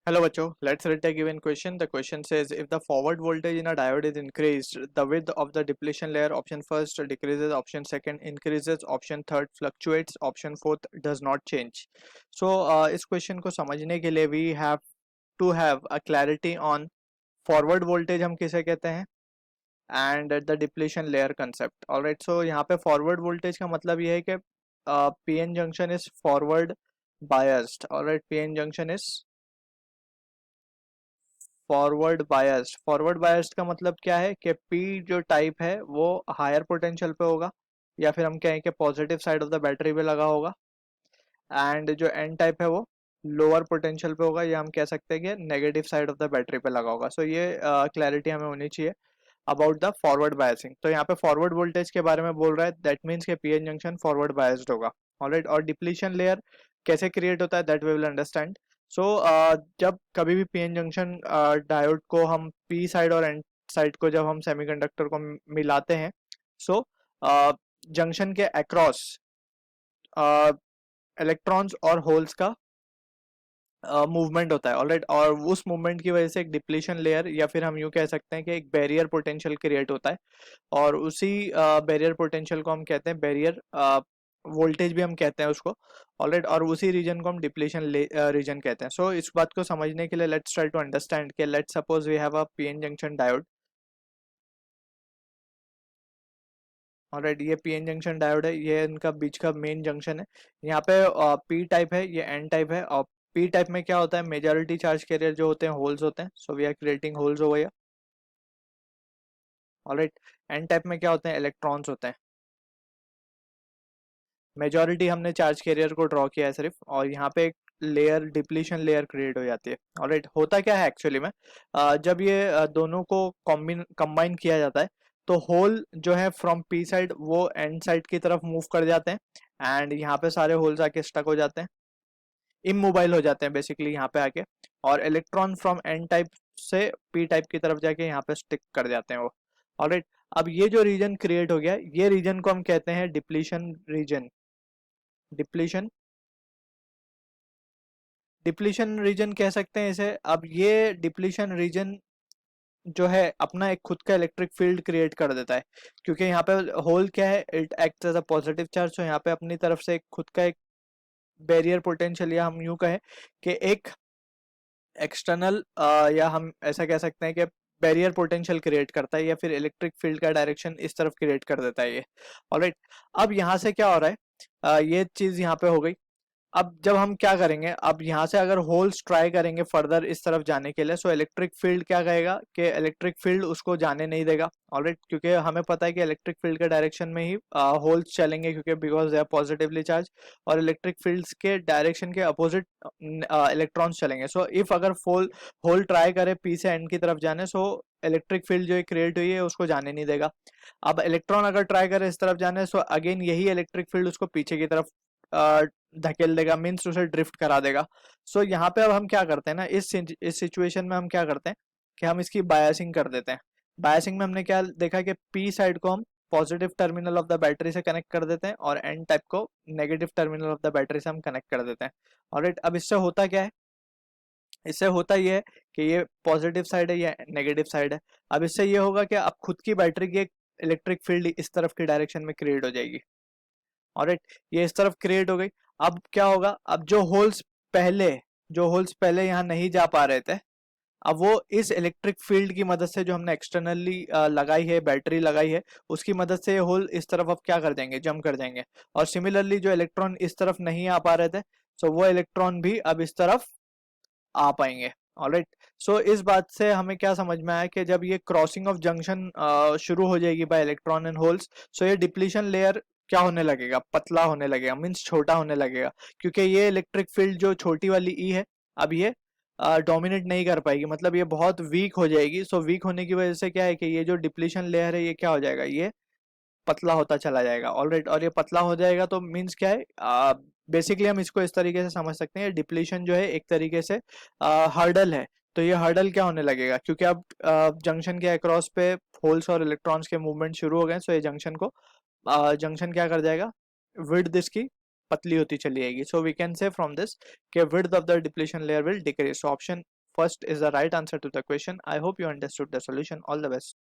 Hello बच्चों, let's read the given question. The question says if the forward voltage in a diode is increased, the width of the depletion layer option first decreases, option second increases, option third fluctuates, option fourth does not change. So इस question को समझने के लिए we have to have a clarity on forward voltage हम किसे कहते हैं and the depletion layer concept. Alright, so यहाँ पे forward voltage का मतलब ये है कि PN junction is forward biased. Alright, PN junction is forward biased का मतलब क्या है कि पी जो टाइप है वो हायर पोटेंशियल पे होगा या फिर हम कहें कि positive side of the battery पे लगा होगा एंड जो एन टाइप है वो लोअर पोटेंशियल पे होगा या हम कह सकते हैं कि negative side of the battery पे लगा होगा. सो ये क्लैरिटी हमें होनी चाहिए अबाउट द फॉरवर्ड बायसिंग. तो यहाँ पे फॉरवर्ड वोल्टेज के बारे में बोल रहा है, दैट मीन्स के पीएन जंक्शन फॉरवर्ड बायस्ड होगा. ऑलराइट, और डिप्लीशन लेयर कैसे क्रिएट होता है दैट वी विल अंडरस्टैंड. सो जब कभी भी पीएन जंक्शन डायोड को हम पी साइड और एन साइड को जब हम सेमीकंडक्टर को मिलाते हैं, सो जंक्शन के अक्रॉस इलेक्ट्रॉन्स और होल्स का मूवमेंट होता है. ऑलराइट, और उस मूवमेंट की वजह से एक डिप्लीशन लेयर या फिर हम यूं कह सकते हैं कि एक बैरियर पोटेंशियल क्रिएट होता है और उसी बैरियर पोटेंशियल को हम कहते हैं बैरियर वोल्टेज भी हम कहते हैं उसको. ऑलराइट, और उसी रीजन को हम डिप्लीशन रीजन कहते हैं. सो इस बात को समझने के लिए लेट्स ट्राई टू अंडरस्टैंड कि let's suppose we have a PN junction diode. Alright, ये पीएन जंक्शन डायोड है, ये इनका बीच का मेन जंक्शन है. यहाँ पे पी टाइप है, ये एन टाइप है. और पी टाइप में क्या होता है, मेजॉरिटी चार्ज कैरियर जो होते हैं होल्स होते हैं. So we are creating holes over here. Alright, N type में क्या होते हैं, इलेक्ट्रॉन्स होते हैं. मेजॉरिटी हमने चार्ज कैरियर को ड्रॉ किया है सिर्फ, और यहाँ पे एक लेयर डिप्लीशन लेयर क्रिएट हो जाती है. ऑलराइट, होता क्या है एक्चुअली में, जब ये दोनों को कंबाइन किया जाता है तो होल जो है फ्रॉम पी साइड वो एन साइड की तरफ मूव कर जाते हैं एंड यहाँ पे सारे होल्स आके स्टक हो जाते हैं, इमोबाइल हो जाते हैं बेसिकली यहाँ पे आके. और इलेक्ट्रॉन फ्रॉम एन टाइप से पी टाइप की तरफ जाके यहाँ पे स्टिक कर जाते हैं वो. ऑलराइट, अब ये जो रीजन क्रिएट हो गया, ये रीजन को हम कहते हैं depletion region. Depletion depletion region कह सकते हैं इसे. अब ये डिप्लीशन रीजन जो है अपना एक खुद का इलेक्ट्रिक फील्ड क्रिएट कर देता है, क्योंकि यहाँ पे होल क्या है, it act as a positive charge. तो यहाँ पे अपनी तरफ से एक खुद का एक बैरियर पोटेंशियल या हम यूं कहें कि एक एक्सटर्नल या हम ऐसा कह सकते हैं कि बैरियर पोटेंशियल क्रिएट करता है या फिर इलेक्ट्रिक फील्ड का डायरेक्शन इस तरफ क्रिएट कर देता है ये. ऑलराइट, अब यहाँ से क्या हो रहा है, ये चीज यहाँ पे हो गई. अब जब हम क्या करेंगे, अब यहाँ से अगर होल्स ट्राई करेंगे फर्दर इस तरफ जाने के लिए, सो इलेक्ट्रिक फील्ड क्या कहेगा कि इलेक्ट्रिक फील्ड उसको जाने नहीं देगा. ऑलराइट, क्योंकि हमें पता है कि इलेक्ट्रिक फील्ड के डायरेक्शन में ही होल्स चलेंगे, क्योंकि because they are positively charge, और इलेक्ट्रिक फील्ड्स के डायरेक्शन के अपोजिट इलेक्ट्रॉन्स चलेंगे. सो इफ अगर होल ट्राई करे पी से एन की तरफ जाने, सो इलेक्ट्रिक फील्ड जो क्रिएट हुई है उसको जाने नहीं देगा. अब इलेक्ट्रॉन अगर ट्राई करे इस तरफ जाने, सो अगेन यही इलेक्ट्रिक फील्ड उसको पीछे की तरफ धकेल देगा, मीन्स उसे ड्रिफ्ट करा देगा. सो यहाँ पे अब हम क्या करते हैं ना, इस सिचुएशन में हम क्या करते हैं कि हम इसकी बायसिंग कर देते हैं. बायसिंग में हमने क्या देखा कि पी साइड को हम positive terminal of the battery से कनेक्ट कर देते हैं और एन टाइप को negative terminal of the battery से हम कनेक्ट कर देते हैं. ऑलराइट, अब इससे होता क्या है, इससे होता ये है कि ये पॉजिटिव साइड है, ये नेगेटिव साइड है. अब इससे ये होगा कि अब खुद की बैटरी की एक इलेक्ट्रिक फील्ड इस तरफ की डायरेक्शन में क्रिएट हो जाएगी. ऑलराइट, ये इस तरफ क्रिएट हो गई. अब क्या होगा, अब जो होल्स पहले यहाँ नहीं जा पा रहे थे, अब वो इस इलेक्ट्रिक फील्ड की मदद से जो हमने एक्सटर्नली लगाई है, बैटरी लगाई है, उसकी मदद से ये होल इस तरफ अब क्या कर देंगे, जंप कर देंगे. और सिमिलरली जो इलेक्ट्रॉन इस तरफ नहीं आ पा रहे थे, सो वो इलेक्ट्रॉन भी अब इस तरफ आ पाएंगे. ऑलराइट, सो इस बात से हमें क्या समझ में आया कि जब ये क्रॉसिंग ऑफ जंक्शन शुरू हो जाएगी बाय इलेक्ट्रॉन एंड होल्स, सो ये डिप्लीशन लेयर क्या होने लगेगा, पतला होने लगेगा, मीन्स छोटा होने लगेगा, क्योंकि ये इलेक्ट्रिक फील्ड जो छोटी वाली ई है अब ये डोमिनेट नहीं कर पाएगी, मतलब ये बहुत वीक हो जाएगी. सो वीक होने की वजह से क्या है कि ये जो डिप्लीशन लेयर है ये क्या हो जाएगा, ये पतला होता चला जाएगा. ऑलराइट, और ये पतला हो जाएगा तो मीन्स क्या है, बेसिकली हम इसको इस तरीके से समझ सकते हैं, डिप्लीशन जो है एक तरीके से हर्डल है. तो ये हर्डल क्या होने लगेगा, क्योंकि अब जंक्शन के अक्रॉस पे होल्स और इलेक्ट्रॉन्स के मूवमेंट शुरू हो गए, सो ये जंक्शन क्या कर जाएगा, विड्थ इसकी पतली होती चली जाएगी. So we can say from this कि width of the depletion layer will decrease. So option first is the right answer to the question. I hope you understood the solution. All the best.